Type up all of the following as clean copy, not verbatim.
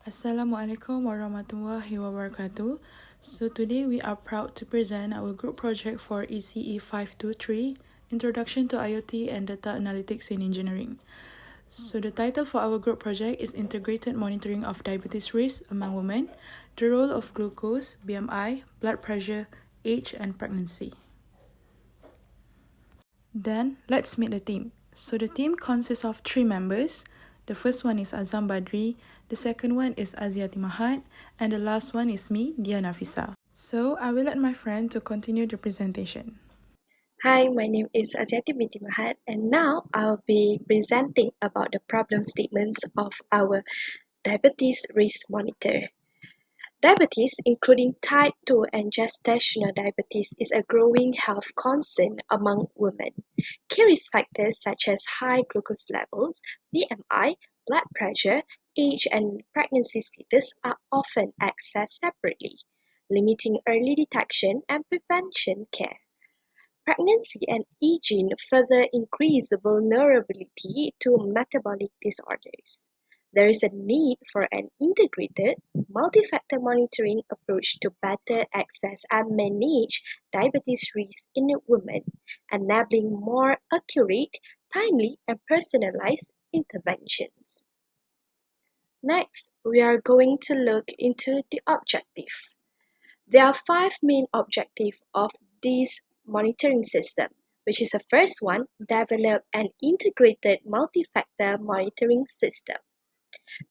Assalamualaikum warahmatullahi wabarakatuh. So today we are proud to present our group project for ECE 523, Introduction to IoT and Data Analytics in Engineering. So the title for our group project is Integrated Monitoring of Diabetes Risk Among Women, the Role of Glucose, BMI, Blood Pressure, Age and Pregnancy. Then let's meet the team. So the team consists of 3 members. The first one is Azam Badri, the second one is Aziati Mahat, and the last one is me, Diana Fisa. So I will let my friend to continue the presentation. Hi, my name is Aziati binti Mahat, and now I'll be presenting about the problem statements of our diabetes risk monitor. Diabetes, including type 2 and gestational diabetes, is a growing health concern among women. Key risk factors such as high glucose levels, BMI, blood pressure, age, and pregnancy status are often assessed separately, limiting early detection and prevention care. Pregnancy and aging further increase vulnerability to metabolic disorders. There is a need for an integrated, multi-factor monitoring approach to better assess and manage diabetes risk in women, enabling more accurate, timely, and personalized interventions. Next, we are going to look into the objective. There are 5 main objectives of this monitoring system, which is the first one, develop an integrated multi-factor monitoring system.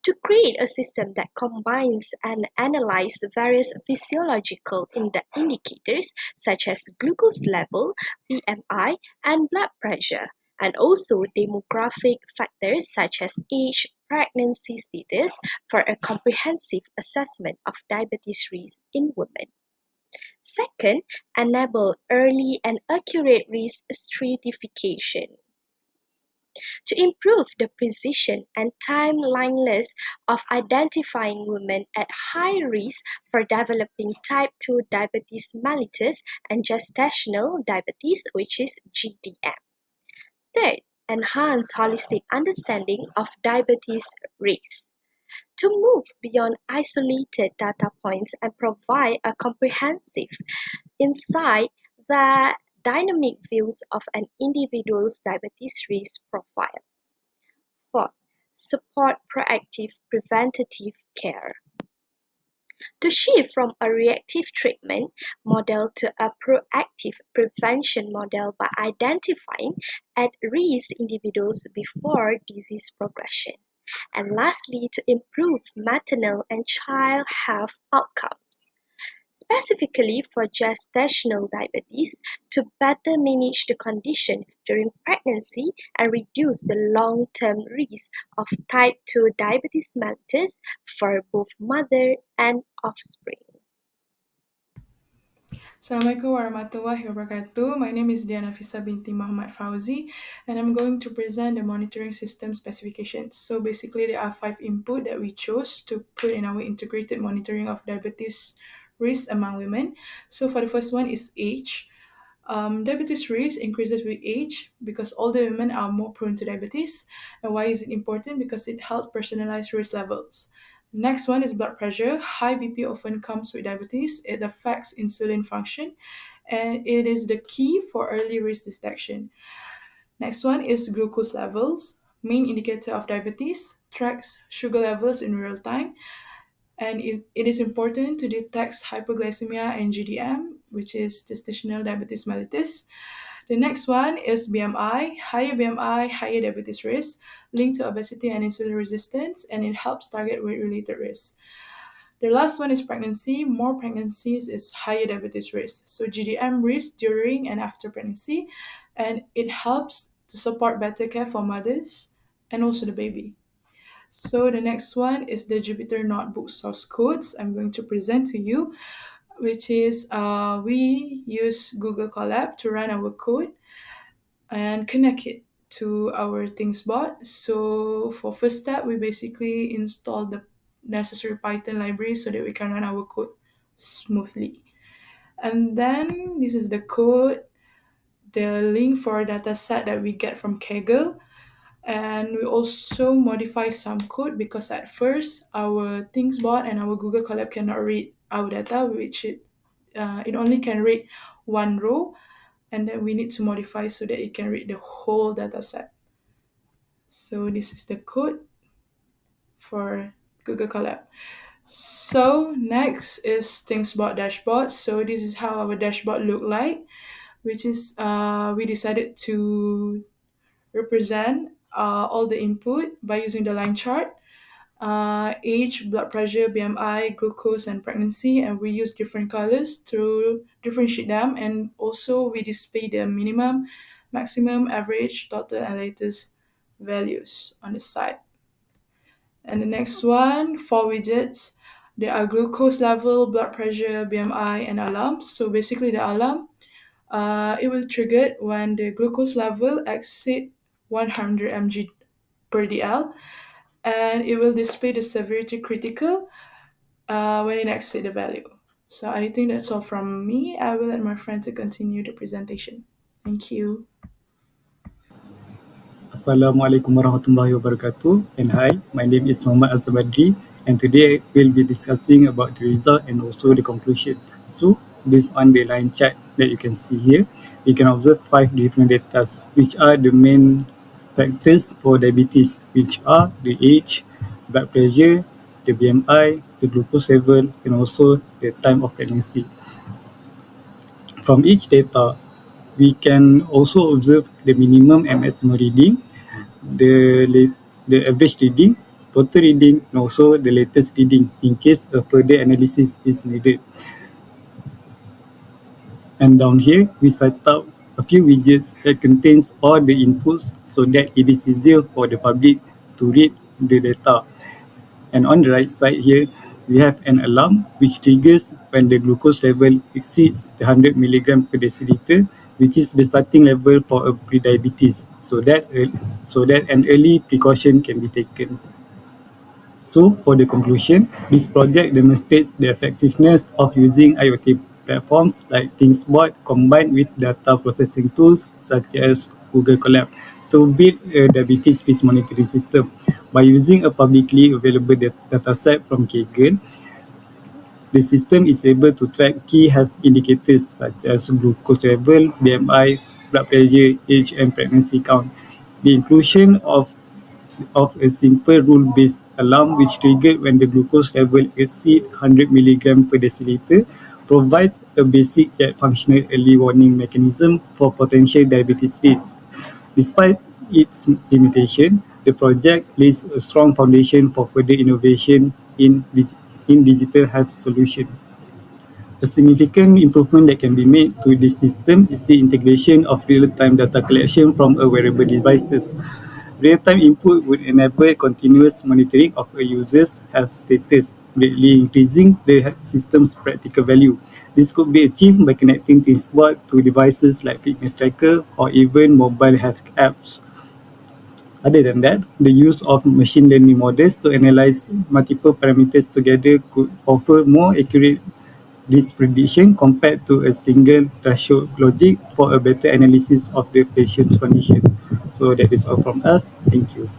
To create a system that combines and analyzes the various physiological indicators such as glucose level, BMI, and blood pressure, and also demographic factors such as age, pregnancy status for a comprehensive assessment of diabetes risk in women. Second, enable early and accurate risk stratification. To improve the precision and timeliness of identifying women at high risk for developing type 2 diabetes mellitus and gestational diabetes, which is GDM. Third, enhance holistic understanding of diabetes risk. To move beyond isolated data points and provide a comprehensive insight that dynamic views of an individual's diabetes risk profile. Fourth, support proactive preventative care. To shift from a reactive treatment model to a proactive prevention model by identifying at-risk individuals before disease progression. And lastly, to improve maternal and child health outcomes. Specifically for gestational diabetes, to better manage the condition during pregnancy and reduce the long-term risk of type 2 diabetes mellitus for both mother and offspring. Assalamualaikum warahmatullahi wabarakatuh. My name is Diana Fisa binti Muhammad Fauzi, and I'm going to present the monitoring system specifications. So basically, there are 5 input that we chose to put in our integrated monitoring of diabetes risk among women. So for the first one is age. Diabetes risk increases with age because older women are more prone to diabetes. And why is it important? Because it helps personalize risk levels. Next one is blood pressure. High BP often comes with diabetes. It affects insulin function and it is the key for early risk detection. Next one is glucose levels. Main indicator of diabetes tracks sugar levels in real time and it is important to detect hypoglycemia and GDM, which is gestational diabetes mellitus. The next one is BMI. Higher BMI, higher diabetes risk, linked to obesity and insulin resistance, and it helps target weight-related risk. The last one is pregnancy. More pregnancies is higher diabetes risk. So GDM risk during and after pregnancy, and it helps to support better care for mothers and also the baby. So the next one is the Jupyter Notebook source codes I'm going to present to you, which is we use Google Colab to run our code and connect it to our ThingsBot. So for first step, we basically install the necessary Python library so that we can run our code smoothly. And then this is the code, the link for a data set that we get from Kaggle. And we also modify some code because at first our ThingsBot and our Google Colab cannot read our data, which it only can read one row, and then we need to modify so that it can read the whole data set. So this is the code for Google Colab. So next is ThingsBot dashboard. So this is how our dashboard look like, which is we decided to represent all the input by using the line chart, age, blood pressure, BMI, glucose, and pregnancy, and we use different colors to differentiate them. And also we display the minimum, maximum, average, total, and latest values on the side. And the next one, four widgets. There are glucose level, blood pressure, BMI, and alarms. So basically, the alarm, it will trigger when the glucose level exceed 100 mg per dl, and it will display the severity critical when it exceeds the value. So I think that's all from me. I will let my friend to continue the presentation. Thank you. Assalamualaikum warahmatullahi wabarakatuh. And hi, my name is Muhammad Azam Badri, and today we'll be discussing about the result and also the conclusion. So, based on the line chart that you can see here, we can observe 5 different data, which are the main factors for diabetes, which are the age, blood pressure, the BMI, the glucose level, and also the time of pregnancy. From each data, we can also observe the minimum and maximum reading, the average reading, total reading, and also the latest reading in case a further analysis is needed. And down here, we set up a few widgets that contains all the inputs so that it is easier for the public to read the data. And on the right side here, we have an alarm which triggers when the glucose level exceeds the 100 milligram per deciliter, which is the starting level for a prediabetes, so that an early precaution can be taken. So, for the conclusion, this project demonstrates the effectiveness of using IoT platforms like ThingsBot combined with data processing tools such as Google Colab to build a diabetes risk monitoring system. By using a publicly available dataset from Kaggle, the system is able to track key health indicators such as glucose level, BMI, blood pressure, age, and pregnancy count. The inclusion of a simple rule-based alarm which triggered when the glucose level exceeds 100 mg per deciliter provides a basic yet functional early warning mechanism for potential diabetes risk. Despite its limitation, the project lays a strong foundation for further innovation in digital health solutions. A significant improvement that can be made to this system is the integration of real-time data collection from a wearable devices. Real-time input would enable continuous monitoring of a user's health status, greatly increasing the system's practical value. This could be achieved by connecting ThingsBot to devices like fitness tracker or even mobile health apps. Other than that, the use of machine learning models to analyze multiple parameters together could offer more accurate risk prediction compared to a single threshold logic for a better analysis of the patient's condition. So that is all from us. Thank you.